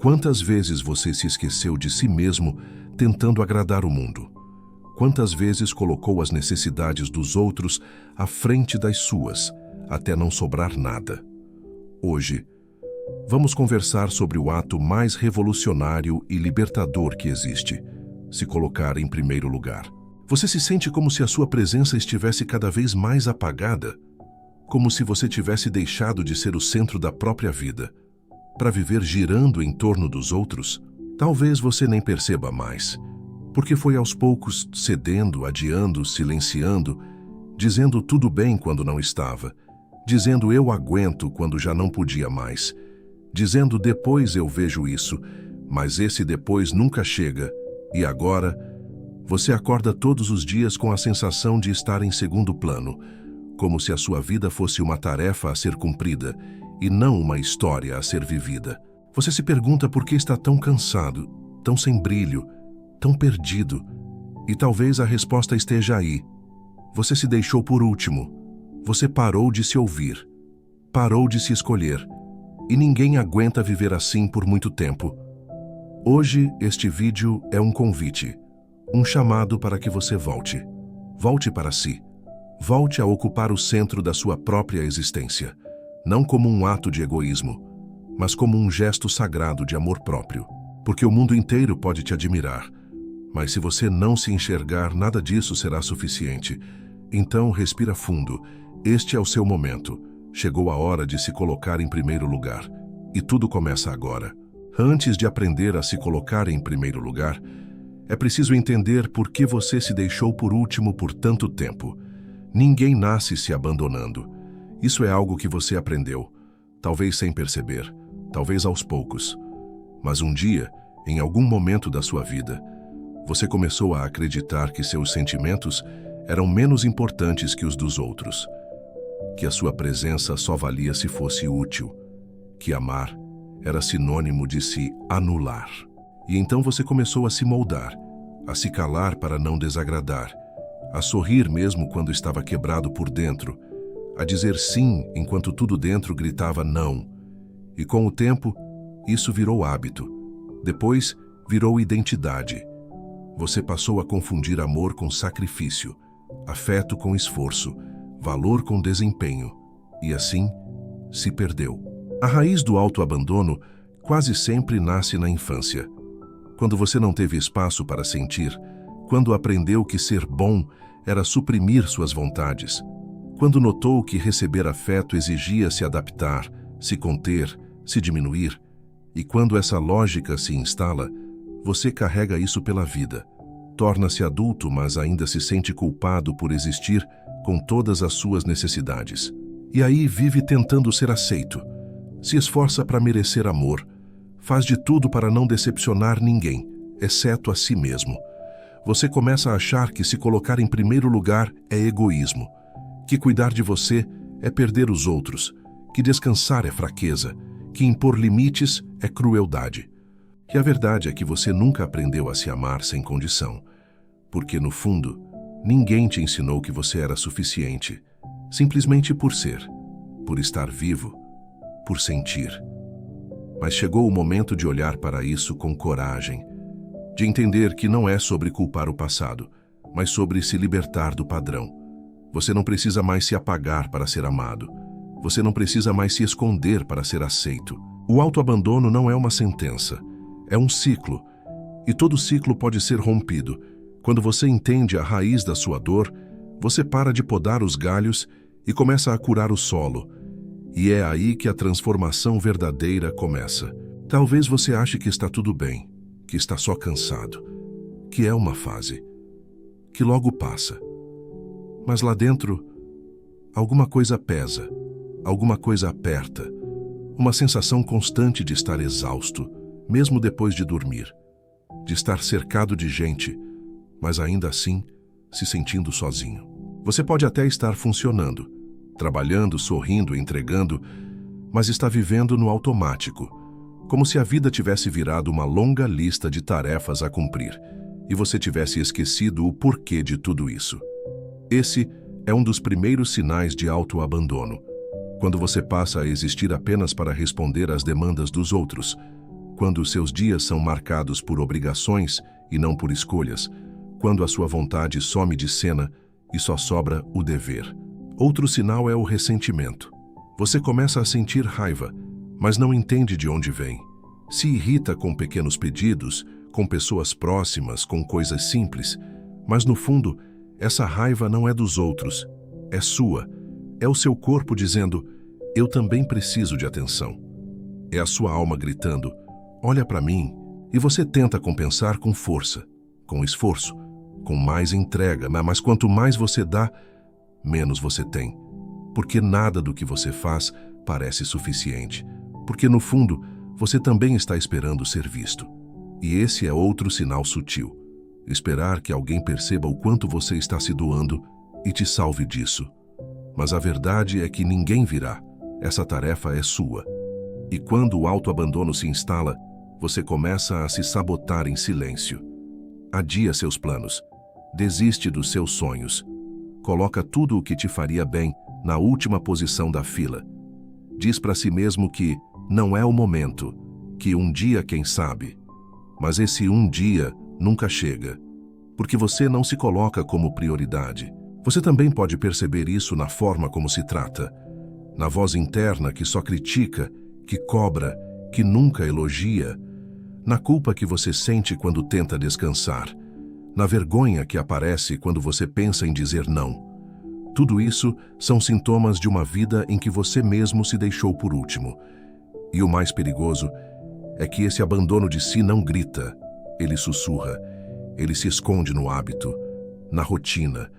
Quantas vezes você se esqueceu de si mesmo tentando agradar o mundo? Quantas vezes colocou as necessidades dos outros à frente das suas, até não sobrar nada? Hoje, vamos conversar sobre o ato mais revolucionário e libertador que existe: se colocar em primeiro lugar. Você se sente como se a sua presença estivesse cada vez mais apagada? Como se você tivesse deixado de ser o centro da própria vida, para viver girando em torno dos outros? Talvez você nem perceba mais, porque foi aos poucos cedendo, adiando, silenciando, dizendo tudo bem quando não estava, dizendo eu aguento quando já não podia mais, dizendo depois eu vejo isso, mas esse depois nunca chega, e agora você acorda todos os dias com a sensação de estar em segundo plano, como se a sua vida fosse uma tarefa a ser cumprida e não uma história a ser vivida. Você se pergunta por que está tão cansado, tão sem brilho, tão perdido. E talvez a resposta esteja aí. Você se deixou por último. Você parou de se ouvir. Parou de se escolher. E ninguém aguenta viver assim por muito tempo. Hoje, este vídeo é um convite, um chamado para que você volte. Volte para si. Volte a ocupar o centro da sua própria existência. Não como um ato de egoísmo, mas como um gesto sagrado de amor próprio. Porque o mundo inteiro pode te admirar, mas se você não se enxergar, nada disso será suficiente. Então, respira fundo. Este é o seu momento. Chegou a hora de se colocar em primeiro lugar. E tudo começa agora. Antes de aprender a se colocar em primeiro lugar, é preciso entender por que você se deixou por último por tanto tempo. Ninguém nasce se abandonando. Isso é algo que você aprendeu, talvez sem perceber, talvez aos poucos. Mas um dia, em algum momento da sua vida, você começou a acreditar que seus sentimentos eram menos importantes que os dos outros, que a sua presença só valia se fosse útil, que amar era sinônimo de se anular. E então você começou a se moldar, a se calar para não desagradar, a sorrir mesmo quando estava quebrado por dentro, a dizer sim enquanto tudo dentro gritava não. E com o tempo, isso virou hábito. Depois, virou identidade. Você passou a confundir amor com sacrifício, afeto com esforço, valor com desempenho, e assim, se perdeu. A raiz do autoabandono quase sempre nasce na infância. Quando você não teve espaço para sentir, quando aprendeu que ser bom era suprimir suas vontades, quando notou que receber afeto exigia se adaptar, se conter, se diminuir, e quando essa lógica se instala, você carrega isso pela vida. Torna-se adulto, mas ainda se sente culpado por existir com todas as suas necessidades. E aí vive tentando ser aceito. Se esforça para merecer amor. Faz de tudo para não decepcionar ninguém, exceto a si mesmo. Você começa a achar que se colocar em primeiro lugar é egoísmo, que cuidar de você é perder os outros, que descansar é fraqueza, que impor limites é crueldade. E a verdade é que você nunca aprendeu a se amar sem condição, porque, no fundo, ninguém te ensinou que você era suficiente, simplesmente por ser, por estar vivo, por sentir. Mas chegou o momento de olhar para isso com coragem, de entender que não é sobre culpar o passado, mas sobre se libertar do padrão. Você não precisa mais se apagar para ser amado. Você não precisa mais se esconder para ser aceito. O autoabandono não é uma sentença, é um ciclo. E todo ciclo pode ser rompido. Quando você entende a raiz da sua dor, você para de podar os galhos e começa a curar o solo. E é aí que a transformação verdadeira começa. Talvez você ache que está tudo bem, que está só cansado, que é uma fase, que logo passa. Mas lá dentro, alguma coisa pesa, alguma coisa aperta, uma sensação constante de estar exausto, mesmo depois de dormir, de estar cercado de gente, mas ainda assim se sentindo sozinho. Você pode até estar funcionando, trabalhando, sorrindo, entregando, mas está vivendo no automático, como se a vida tivesse virado uma longa lista de tarefas a cumprir e você tivesse esquecido o porquê de tudo isso. Esse é um dos primeiros sinais de autoabandono, quando você passa a existir apenas para responder às demandas dos outros, quando os seus dias são marcados por obrigações e não por escolhas, quando a sua vontade some de cena e só sobra o dever. Outro sinal é o ressentimento. Você começa a sentir raiva, mas não entende de onde vem. Se irrita com pequenos pedidos, com pessoas próximas, com coisas simples, mas no fundo, essa raiva não é dos outros, é sua. É o seu corpo dizendo, eu também preciso de atenção. É a sua alma gritando, olha para mim, e você tenta compensar com força, com esforço, com mais entrega, mas quanto mais você dá, menos você tem. Porque nada do que você faz parece suficiente. Porque no fundo, você também está esperando ser visto. E esse é outro sinal sutil. Esperar que alguém perceba o quanto você está se doando e te salve disso. Mas a verdade é que ninguém virá. Essa tarefa é sua. E quando o autoabandono se instala, você começa a se sabotar em silêncio. Adia seus planos. Desiste dos seus sonhos. Coloca tudo o que te faria bem na última posição da fila. Diz para si mesmo que não é o momento, que um dia quem sabe. Mas esse um dia nunca chega, porque você não se coloca como prioridade. Você também pode perceber isso na forma como se trata, na voz interna que só critica, que cobra, que nunca elogia, na culpa que você sente quando tenta descansar, na vergonha que aparece quando você pensa em dizer não. Tudo isso são sintomas de uma vida em que você mesmo se deixou por último. E o mais perigoso é que esse abandono de si não grita, ele sussurra, ele se esconde no hábito, na rotina,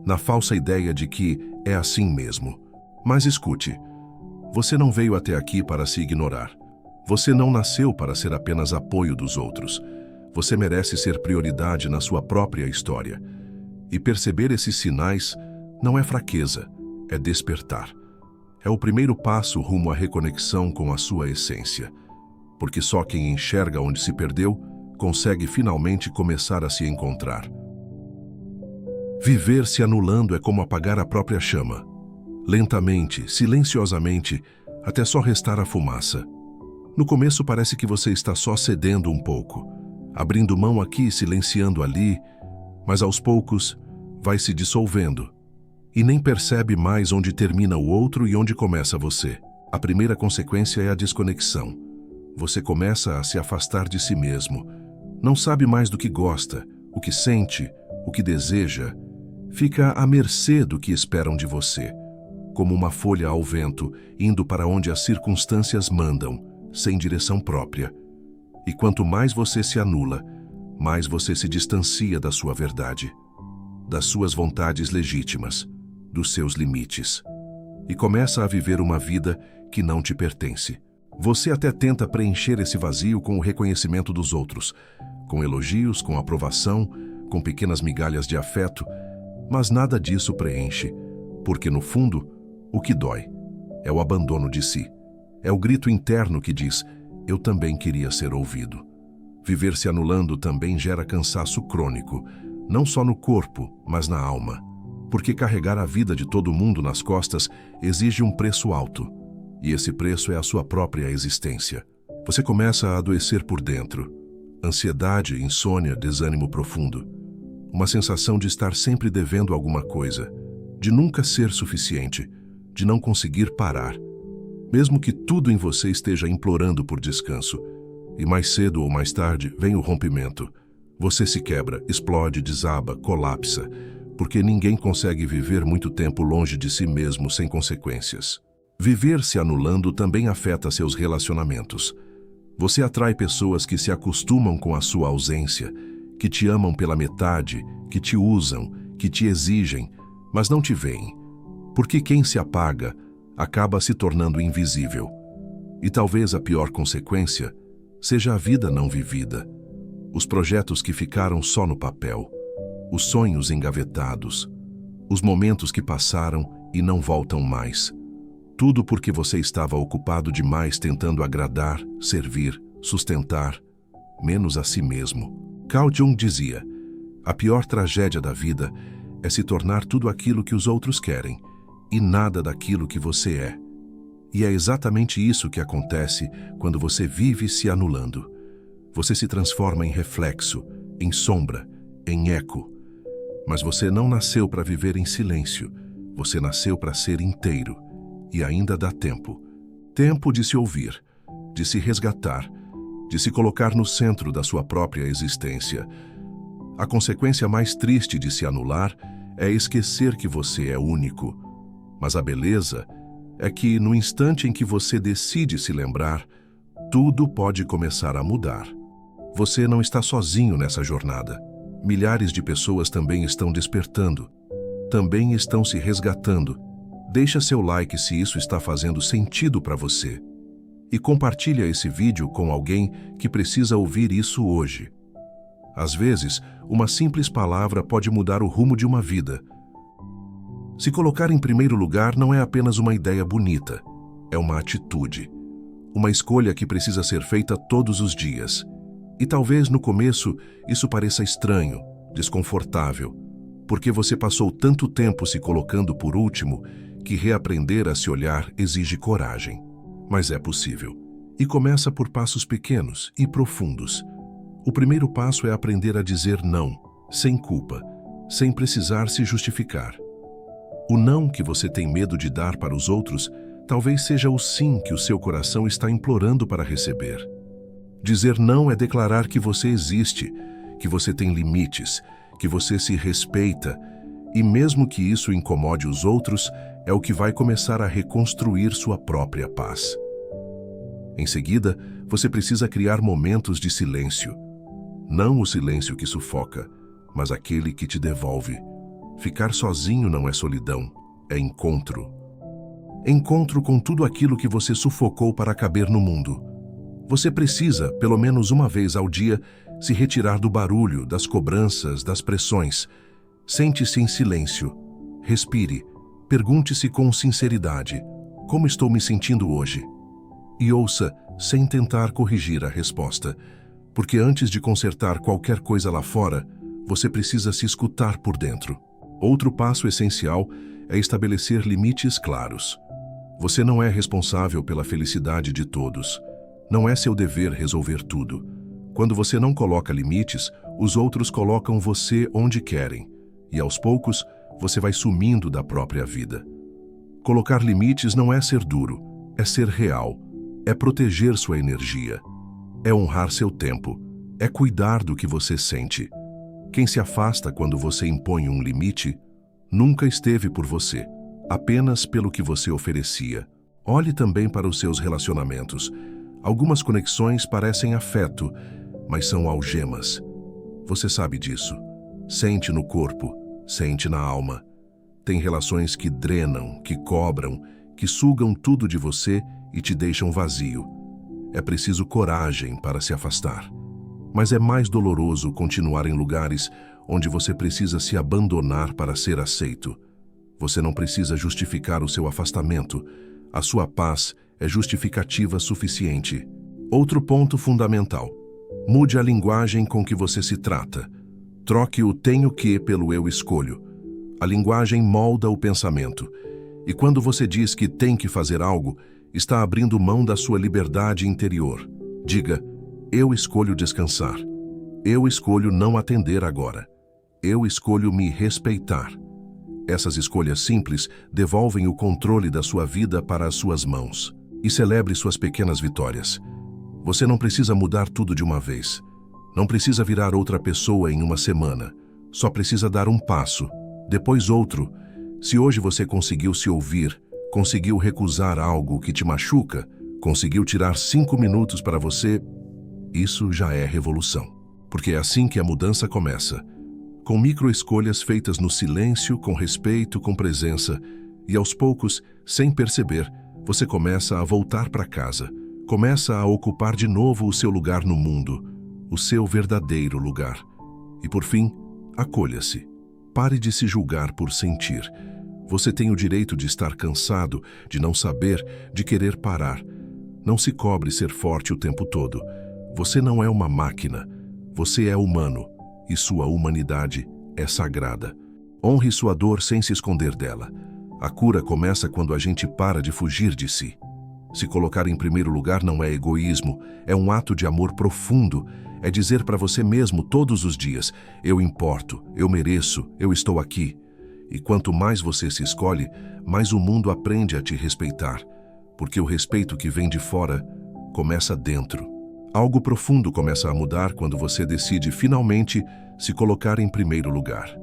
na falsa ideia de que é assim mesmo. Mas escute, você não veio até aqui para se ignorar. Você não nasceu para ser apenas apoio dos outros. Você merece ser prioridade na sua própria história. E perceber esses sinais não é fraqueza, é despertar. É o primeiro passo rumo à reconexão com a sua essência. Porque só quem enxerga onde se perdeu consegue finalmente começar a se encontrar. Viver se anulando é como apagar a própria chama. Lentamente, silenciosamente, até só restar a fumaça. No começo parece que você está só cedendo um pouco, abrindo mão aqui e silenciando ali, mas aos poucos vai se dissolvendo. E nem percebe mais onde termina o outro e onde começa você. A primeira consequência é a desconexão. Você começa a se afastar de si mesmo. Não sabe mais do que gosta, o que sente, o que deseja. Fica à mercê do que esperam de você, como uma folha ao vento, indo para onde as circunstâncias mandam, sem direção própria. E quanto mais você se anula, mais você se distancia da sua verdade, das suas vontades legítimas, dos seus limites, e começa a viver uma vida que não te pertence. Você até tenta preencher esse vazio com o reconhecimento dos outros, com elogios, com aprovação, com pequenas migalhas de afeto, mas nada disso preenche, porque no fundo, o que dói é o abandono de si. É o grito interno que diz, eu também queria ser ouvido. Viver se anulando também gera cansaço crônico, não só no corpo, mas na alma. Porque carregar a vida de todo mundo nas costas exige um preço alto. E esse preço é a sua própria existência. Você começa a adoecer por dentro. Ansiedade, insônia, desânimo profundo. Uma sensação de estar sempre devendo alguma coisa, de nunca ser suficiente, de não conseguir parar. Mesmo que tudo em você esteja implorando por descanso. E mais cedo ou mais tarde vem o rompimento. Você se quebra, explode, desaba, colapsa, porque ninguém consegue viver muito tempo longe de si mesmo sem consequências. Viver se anulando também afeta seus relacionamentos. Você atrai pessoas que se acostumam com a sua ausência, que te amam pela metade, que te usam, que te exigem, mas não te veem. Porque quem se apaga acaba se tornando invisível. E talvez a pior consequência seja a vida não vivida, os projetos que ficaram só no papel, os sonhos engavetados, os momentos que passaram e não voltam mais. Tudo porque você estava ocupado demais tentando agradar, servir, sustentar, menos a si mesmo. Carl Jung dizia, a pior tragédia da vida é se tornar tudo aquilo que os outros querem e nada daquilo que você é. E é exatamente isso que acontece quando você vive se anulando. Você se transforma em reflexo, em sombra, em eco. Mas você não nasceu para viver em silêncio. Você nasceu para ser inteiro. E ainda dá tempo. Tempo de se ouvir, de se resgatar, de se colocar no centro da sua própria existência. A consequência mais triste de se anular é esquecer que você é único. Mas a beleza é que, no instante em que você decide se lembrar, tudo pode começar a mudar. Você não está sozinho nessa jornada. Milhares de pessoas também estão despertando. Também estão se resgatando. Deixa seu like se isso está fazendo sentido para você. E compartilha esse vídeo com alguém que precisa ouvir isso hoje. Às vezes, uma simples palavra pode mudar o rumo de uma vida. Se colocar em primeiro lugar não é apenas uma ideia bonita, é uma atitude. Uma escolha que precisa ser feita todos os dias. E talvez no começo isso pareça estranho, desconfortável, porque você passou tanto tempo se colocando por último que reaprender a se olhar exige coragem. Mas é possível. E começa por passos pequenos e profundos. O primeiro passo é aprender a dizer não, sem culpa, sem precisar se justificar. O não que você tem medo de dar para os outros talvez seja o sim que o seu coração está implorando para receber. Dizer não é declarar que você existe, que você tem limites, que você se respeita, e mesmo que isso incomode os outros, é o que vai começar a reconstruir sua própria paz. Em seguida, você precisa criar momentos de silêncio. Não o silêncio que sufoca, mas aquele que te devolve. Ficar sozinho não é solidão, é encontro. Encontro com tudo aquilo que você sufocou para caber no mundo. Você precisa, pelo menos uma vez ao dia, se retirar do barulho, das cobranças, das pressões. Sente-se em silêncio. Respire. Pergunte-se com sinceridade: como estou me sentindo hoje? E ouça, sem tentar corrigir a resposta. Porque antes de consertar qualquer coisa lá fora, você precisa se escutar por dentro. Outro passo essencial é estabelecer limites claros. Você não é responsável pela felicidade de todos. Não é seu dever resolver tudo. Quando você não coloca limites, os outros colocam você onde querem. E aos poucos, você vai sumindo da própria vida. Colocar limites não é ser duro, é ser real. É proteger sua energia. É honrar seu tempo. É cuidar do que você sente. Quem se afasta quando você impõe um limite, nunca esteve por você, apenas pelo que você oferecia. Olhe também para os seus relacionamentos. Algumas conexões parecem afeto, mas são algemas. Você sabe disso. Sente no corpo, sente na alma. Tem relações que drenam, que cobram, que sugam tudo de você e te deixam vazio. É preciso coragem para se afastar. Mas é mais doloroso continuar em lugares onde você precisa se abandonar para ser aceito. Você não precisa justificar o seu afastamento. A sua paz é justificativa suficiente. Outro ponto fundamental. Mude a linguagem com que você se trata. Troque o tenho que pelo eu escolho. A linguagem molda o pensamento. E quando você diz que tem que fazer algo, está abrindo mão da sua liberdade interior. Diga: eu escolho descansar. Eu escolho não atender agora. Eu escolho me respeitar. Essas escolhas simples devolvem o controle da sua vida para as suas mãos. E celebre suas pequenas vitórias. Você não precisa mudar tudo de uma vez. Não precisa virar outra pessoa em uma semana. Só precisa dar um passo, depois outro. Se hoje você conseguiu se ouvir, conseguiu recusar algo que te machuca, conseguiu tirar 5 minutos para você, isso já é revolução. Porque é assim que a mudança começa. Com microescolhas feitas no silêncio, com respeito, com presença. E aos poucos, sem perceber, você começa a voltar para casa. Começa a ocupar de novo o seu lugar no mundo. O seu verdadeiro lugar. E por fim, acolha-se. Pare de se julgar por sentir. Você tem o direito de estar cansado, de não saber, de querer parar. Não se cobre ser forte o tempo todo. Você não é uma máquina. Você é humano. E sua humanidade é sagrada. Honre sua dor sem se esconder dela. A cura começa quando a gente para de fugir de si. Se colocar em primeiro lugar não é egoísmo, é um ato de amor profundo. É dizer para você mesmo todos os dias: eu importo, eu mereço, eu estou aqui. E quanto mais você se escolhe, mais o mundo aprende a te respeitar, porque o respeito que vem de fora começa dentro. Algo profundo começa a mudar quando você decide finalmente se colocar em primeiro lugar.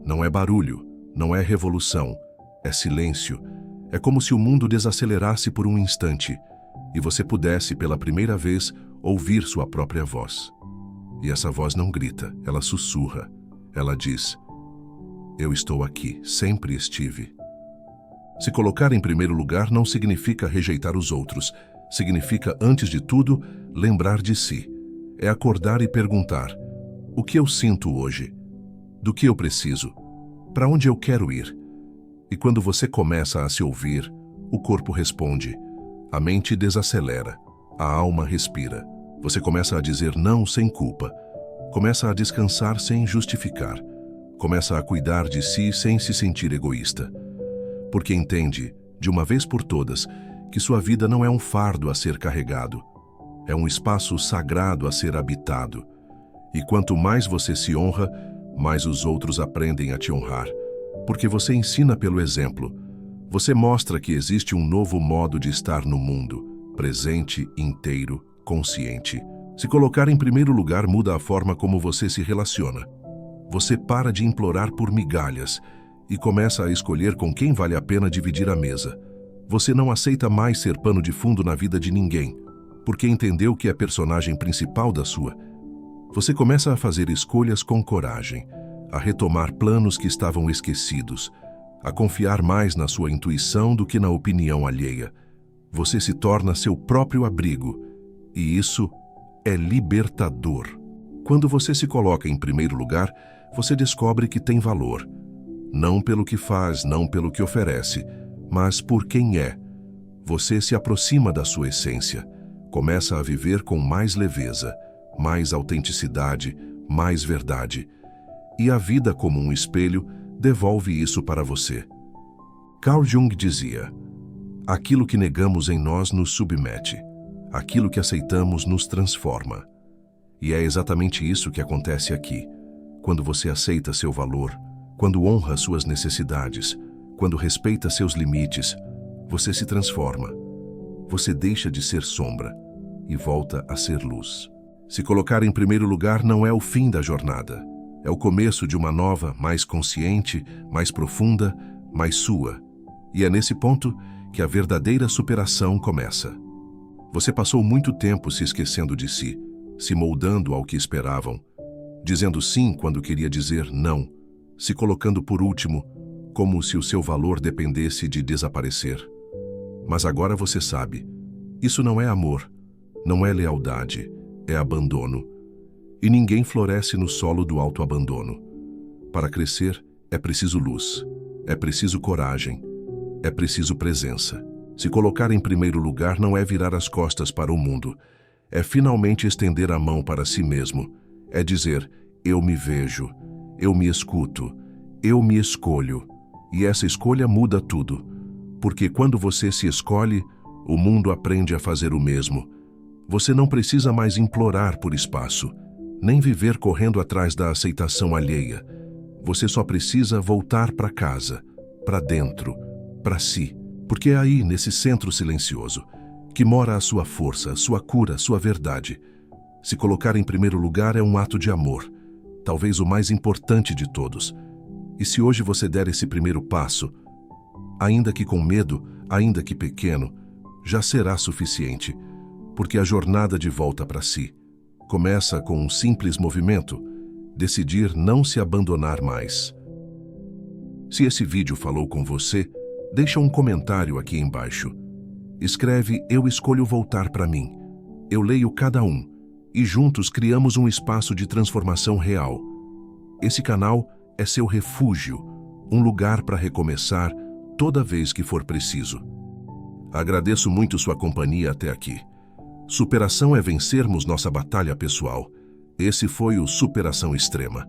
Não é barulho, não é revolução, é silêncio. É como se o mundo desacelerasse por um instante e você pudesse, pela primeira vez, ouvir sua própria voz. E essa voz não grita, ela sussurra. Ela diz: eu estou aqui, sempre estive. Se colocar em primeiro lugar não significa rejeitar os outros. Significa, antes de tudo, lembrar de si. É acordar e perguntar: o que eu sinto hoje? Do que eu preciso? Para onde eu quero ir? E quando você começa a se ouvir, o corpo responde. A mente desacelera. A alma respira. Você começa a dizer não sem culpa. Começa a descansar sem justificar. Começa a cuidar de si sem se sentir egoísta. Porque entende, de uma vez por todas, que sua vida não é um fardo a ser carregado. É um espaço sagrado a ser habitado. E quanto mais você se honra, mais os outros aprendem a te honrar. Porque você ensina pelo exemplo. Você mostra que existe um novo modo de estar no mundo, presente, inteiro, consciente. Se colocar em primeiro lugar muda a forma como você se relaciona. Você para de implorar por migalhas e começa a escolher com quem vale a pena dividir a mesa. Você não aceita mais ser pano de fundo na vida de ninguém, porque entendeu que é personagem principal da sua. Você começa a fazer escolhas com coragem, a retomar planos que estavam esquecidos, a confiar mais na sua intuição do que na opinião alheia. Você se torna seu próprio abrigo, e isso é libertador. Quando você se coloca em primeiro lugar, você descobre que tem valor. Não pelo que faz, não pelo que oferece, mas por quem é. Você se aproxima da sua essência, começa a viver com mais leveza, mais autenticidade, mais verdade. E a vida, como um espelho, devolve isso para você. Carl Jung dizia: aquilo que negamos em nós nos submete, aquilo que aceitamos nos transforma. E é exatamente isso que acontece aqui. Quando você aceita seu valor, quando honra suas necessidades, quando respeita seus limites, você se transforma. Você deixa de ser sombra e volta a ser luz. Se colocar em primeiro lugar não é o fim da jornada. É o começo de uma nova, mais consciente, mais profunda, mais sua. E é nesse ponto que a verdadeira superação começa. Você passou muito tempo se esquecendo de si, se moldando ao que esperavam, dizendo sim quando queria dizer não, se colocando por último, como se o seu valor dependesse de desaparecer. Mas agora você sabe, isso não é amor, não é lealdade, é abandono. E ninguém floresce no solo do autoabandono. Para crescer, é preciso luz, é preciso coragem, é preciso presença. Se colocar em primeiro lugar não é virar as costas para o mundo, é finalmente estender a mão para si mesmo, é dizer: eu me vejo, eu me escuto, eu me escolho. E essa escolha muda tudo, porque quando você se escolhe, o mundo aprende a fazer o mesmo. Você não precisa mais implorar por espaço, nem viver correndo atrás da aceitação alheia. Você só precisa voltar para casa, para dentro, para si, porque é aí, nesse centro silencioso, que mora a sua força, a sua cura, a sua verdade. Se colocar em primeiro lugar é um ato de amor, talvez o mais importante de todos. E se hoje você der esse primeiro passo, ainda que com medo, ainda que pequeno, já será suficiente, porque a jornada de volta para si começa com um simples movimento: decidir não se abandonar mais. Se esse vídeo falou com você, deixa um comentário aqui embaixo. Escreve: eu escolho voltar para mim. Eu leio cada um, e juntos criamos um espaço de transformação real. Esse canal é seu refúgio, um lugar para recomeçar toda vez que for preciso. Agradeço muito sua companhia até aqui. Superação é vencermos nossa batalha pessoal. Esse foi o Superação Extrema.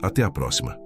Até a próxima.